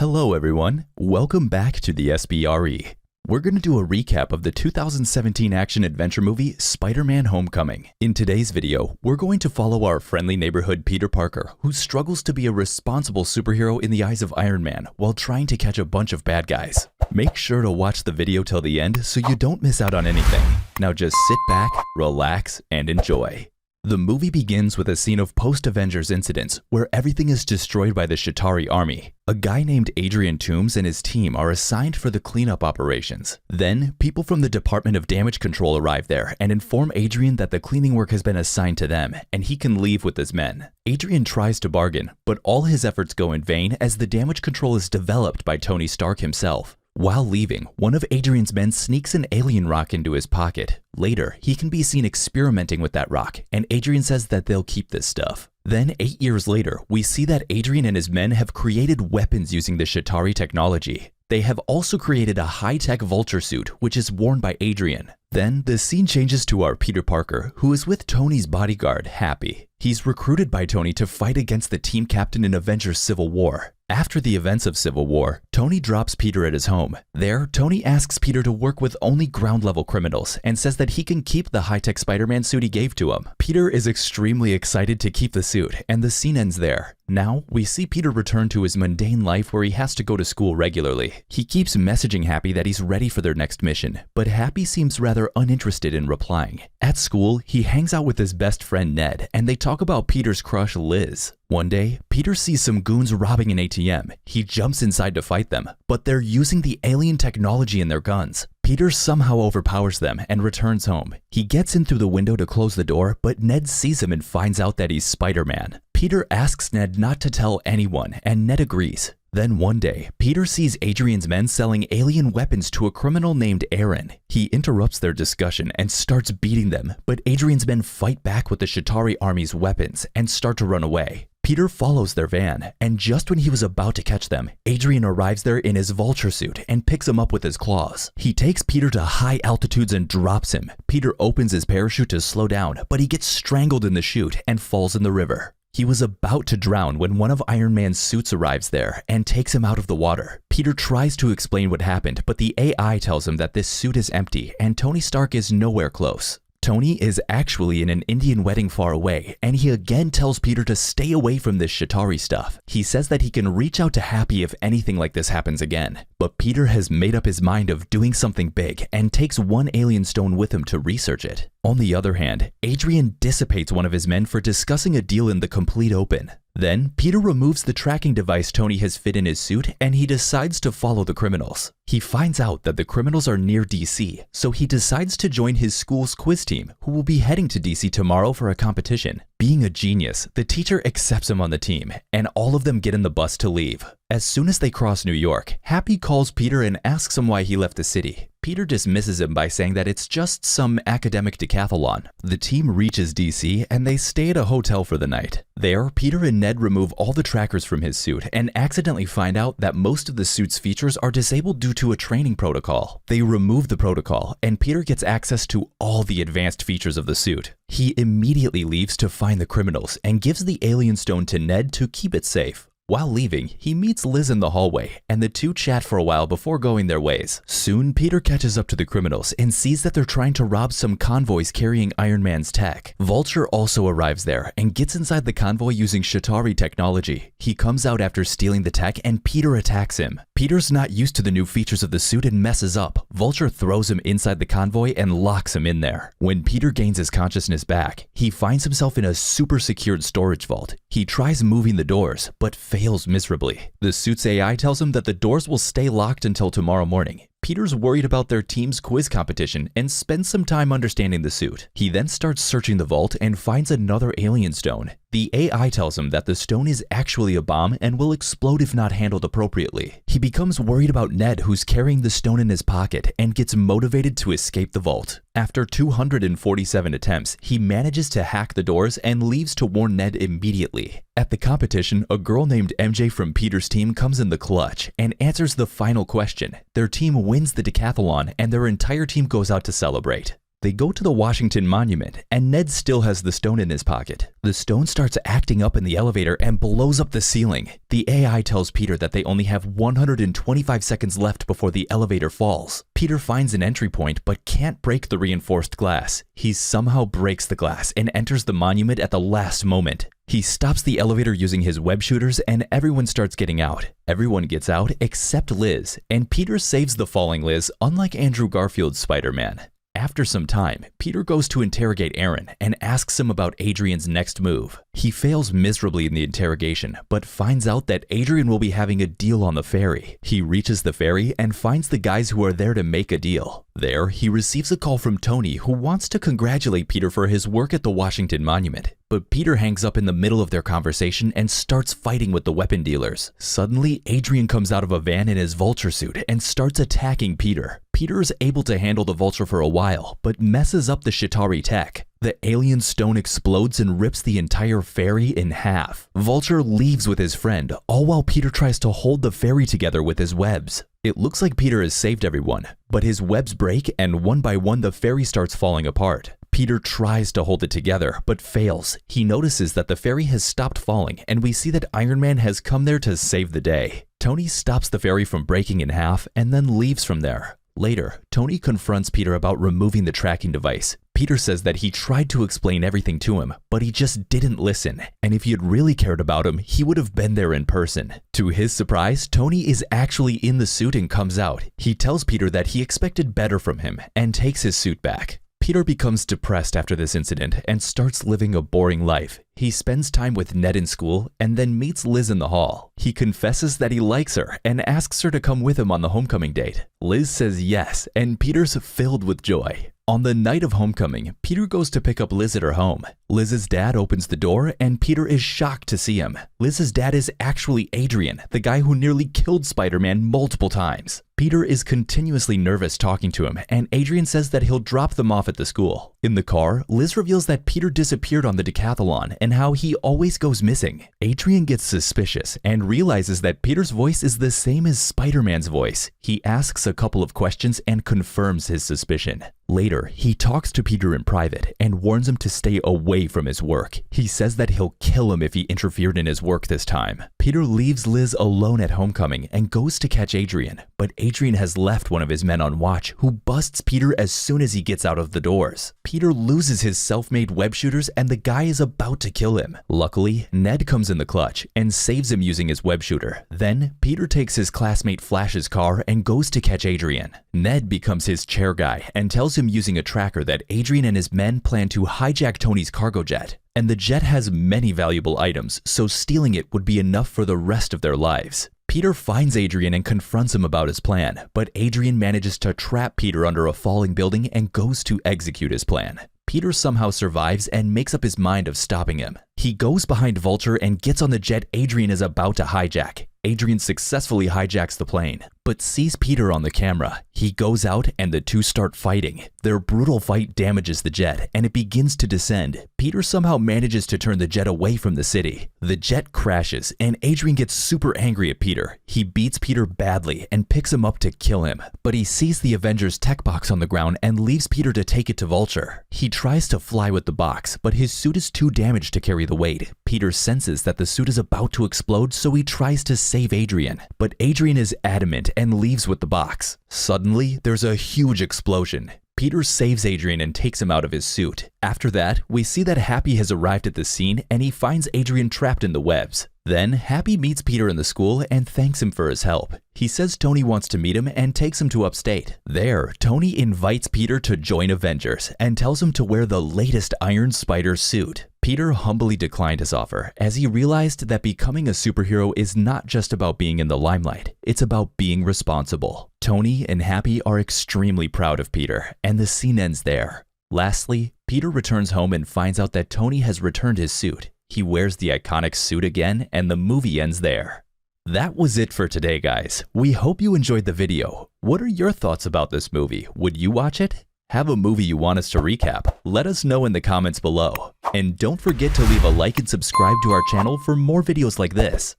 Hello everyone, welcome back to the SBRE. We're going to do a recap of the 2017 action-adventure movie Spider-Man Homecoming. In today's video, we're going to follow our friendly neighborhood Peter Parker, who struggles to be a responsible superhero in the eyes of Iron Man while trying to catch a bunch of bad guys. Make sure to watch the video till the end so you don't miss out on anything. Now just sit back, relax, and enjoy. The movie begins with a scene of post-Avengers incidents where everything is destroyed by the Chitauri army. A guy named Adrian Toombs and his team are assigned for the cleanup operations. Then, people from the Department of Damage Control arrive there and inform Adrian that the cleaning work has been assigned to them and he can leave with his men. Adrian tries to bargain, but all his efforts go in vain as the damage control is developed by Tony Stark himself. While leaving, one of Adrian's men sneaks an alien rock into his pocket. Later, he can be seen experimenting with that rock, and Adrian says that they'll keep this stuff. Then, 8 years later, we see that Adrian and his men have created weapons using the Chitauri technology. They have also created a high-tech vulture suit, which is worn by Adrian. Then, the scene changes to our Peter Parker, who is with Tony's bodyguard, Happy. He's recruited by Tony to fight against the team captain in Avengers Civil War. After the events of Civil War, Tony drops Peter at his home. There, Tony asks Peter to work with only ground-level criminals and says that he can keep the high-tech Spider-Man suit he gave to him. Peter is extremely excited to keep the suit, and the scene ends there. Now, we see Peter return to his mundane life where he has to go to school regularly. He keeps messaging Happy that he's ready for their next mission, but Happy seems rather uninterested in replying. At school, he hangs out with his best friend Ned, and they talk about Peter's crush Liz. One day, Peter sees some goons robbing an ATM. He jumps inside to fight them, but they're using the alien technology in their guns. Peter somehow overpowers them and returns home. He gets in through the window to close the door, but Ned sees him and finds out that he's Spider-Man. Peter asks Ned not to tell anyone, and Ned agrees. Then one day, Peter sees Adrian's men selling alien weapons to a criminal named Aaron. He interrupts their discussion and starts beating them, but Adrian's men fight back with the Chitauri army's weapons and start to run away. Peter follows their van, and just when he was about to catch them, Adrian arrives there in his vulture suit and picks him up with his claws. He takes Peter to high altitudes and drops him. Peter opens his parachute to slow down, but he gets strangled in the chute and falls in the river. He was about to drown when one of Iron Man's suits arrives there and takes him out of the water. Peter tries to explain what happened, but the AI tells him that this suit is empty and Tony Stark is nowhere close. Tony is actually in an Indian wedding far away, and he again tells Peter to stay away from this Chitauri stuff. He says that he can reach out to Happy if anything like this happens again. But Peter has made up his mind of doing something big and takes one alien stone with him to research it. On the other hand, Adrian dissipates one of his men for discussing a deal in the complete open. Then, Peter removes the tracking device Tony has fit in his suit and he decides to follow the criminals. He finds out that the criminals are near DC, so he decides to join his school's quiz team, who will be heading to DC tomorrow for a competition. Being a genius, the teacher accepts him on the team, and all of them get in the bus to leave. As soon as they cross New York, Happy calls Peter and asks him why he left the city. Peter dismisses him by saying that it's just some academic decathlon. The team reaches DC and they stay at a hotel for the night. There, Peter and Ned remove all the trackers from his suit and accidentally find out that most of the suit's features are disabled due to a training protocol. They remove the protocol and Peter gets access to all the advanced features of the suit. He immediately leaves to find the criminals and gives the alien stone to Ned to keep it safe. While leaving, he meets Liz in the hallway, and the two chat for a while before going their ways. Soon, Peter catches up to the criminals and sees that they're trying to rob some convoys carrying Iron Man's tech. Vulture also arrives there and gets inside the convoy using Chitauri technology. He comes out after stealing the tech and Peter attacks him. Peter's not used to the new features of the suit and messes up. Vulture throws him inside the convoy and locks him in there. When Peter gains his consciousness back, he finds himself in a super secured storage vault. He tries moving the doors, but fails miserably. The suit's AI tells him that the doors will stay locked until tomorrow morning. Peter's worried about their team's quiz competition and spends some time understanding the suit. He then starts searching the vault and finds another alien stone. The AI tells him that the stone is actually a bomb and will explode if not handled appropriately. He becomes worried about Ned, who's carrying the stone in his pocket, and gets motivated to escape the vault. After 247 attempts, he manages to hack the doors and leaves to warn Ned immediately. At the competition, a girl named MJ from Peter's team comes in the clutch and answers the final question. Their team wins the decathlon and their entire team goes out to celebrate. They go to the Washington Monument, and Ned still has the stone in his pocket. The stone starts acting up in the elevator and blows up the ceiling. The AI tells Peter that they only have 125 seconds left before the elevator falls. Peter finds an entry point but can't break the reinforced glass. He somehow breaks the glass and enters the monument at the last moment. He stops the elevator using his web shooters and everyone starts getting out. Everyone gets out except Liz, and Peter saves the falling Liz, unlike Andrew Garfield's Spider-Man. After some time, Peter goes to interrogate Aaron and asks him about Adrian's next move. He fails miserably in the interrogation, but finds out that Adrian will be having a deal on the ferry. He reaches the ferry and finds the guys who are there to make a deal. There, he receives a call from Tony, who wants to congratulate Peter for his work at the Washington Monument. But Peter hangs up in the middle of their conversation and starts fighting with the weapon dealers. Suddenly, Adrian comes out of a van in his vulture suit and starts attacking Peter. Peter is able to handle the vulture for a while, but messes up the Chitauri tech. The alien stone explodes and rips the entire ferry in half. Vulture leaves with his friend, all while Peter tries to hold the ferry together with his webs. It looks like Peter has saved everyone, but his webs break and one by one the ferry starts falling apart. Peter tries to hold it together, but fails. He notices that the ferry has stopped falling, and we see that Iron Man has come there to save the day. Tony stops the ferry from breaking in half and then leaves from there. Later, Tony confronts Peter about removing the tracking device. Peter says that he tried to explain everything to him, but he just didn't listen, and if he had really cared about him, he would have been there in person. To his surprise, Tony is actually in the suit and comes out. He tells Peter that he expected better from him and takes his suit back. Peter becomes depressed after this incident and starts living a boring life. He spends time with Ned in school and then meets Liz in the hall. He confesses that he likes her and asks her to come with him on the homecoming date. Liz says yes, and Peter's filled with joy. On the night of homecoming, Peter goes to pick up Liz at her home. Liz's dad opens the door and Peter is shocked to see him. Liz's dad is actually Adrian, the guy who nearly killed Spider-Man multiple times. Peter is continuously nervous talking to him, and Adrian says that he'll drop them off at the school. In the car, Liz reveals that Peter disappeared on the decathlon and how he always goes missing. Adrian gets suspicious and realizes that Peter's voice is the same as Spider-Man's voice. He asks a couple of questions and confirms his suspicion. Later, he talks to Peter in private and warns him to stay away from his work. He says that he'll kill him if he interfered in his work this time. Peter leaves Liz alone at homecoming and goes to catch Adrian, but Adrian has left one of his men on watch, who busts Peter as soon as he gets out of the doors. Peter loses his self-made web shooters and the guy is about to kill him. Luckily, Ned comes in the clutch and saves him using his web shooter. Then, Peter takes his classmate Flash's car and goes to catch Adrian. Ned becomes his chair guy and tells him using a tracker that Adrian and his men plan to hijack Tony's cargo jet. And the jet has many valuable items, so stealing it would be enough for the rest of their lives. Peter finds Adrian and confronts him about his plan, but Adrian manages to trap Peter under a falling building and goes to execute his plan. Peter somehow survives and makes up his mind of stopping him. He goes behind Vulture and gets on the jet Adrian is about to hijack. Adrian successfully hijacks the plane, but sees Peter on the camera. He goes out and the two start fighting. Their brutal fight damages the jet and it begins to descend. Peter somehow manages to turn the jet away from the city. The jet crashes and Adrian gets super angry at Peter. He beats Peter badly and picks him up to kill him, but he sees the Avengers tech box on the ground and leaves Peter to take it to Vulture. He tries to fly with the box, but his suit is too damaged to carry the weight. Peter senses that the suit is about to explode, so he tries to save Adrian, but Adrian is adamant and leaves with the box. Suddenly, there's a huge explosion. Peter saves Adrian and takes him out of his suit. After that, we see that Happy has arrived at the scene and he finds Adrian trapped in the webs. Then, Happy meets Peter in the school and thanks him for his help. He says Tony wants to meet him and takes him to upstate. There, Tony invites Peter to join Avengers and tells him to wear the latest Iron Spider suit. Peter humbly declined his offer, as he realized that becoming a superhero is not just about being in the limelight, it's about being responsible. Tony and Happy are extremely proud of Peter, and the scene ends there. Lastly, Peter returns home and finds out that Tony has returned his suit. He wears the iconic suit again, and the movie ends there. That was it for today, guys. We hope you enjoyed the video. What are your thoughts about this movie? Would you watch it? Have a movie you want us to recap? Let us know in the comments below. And don't forget to leave a like and subscribe to our channel for more videos like this.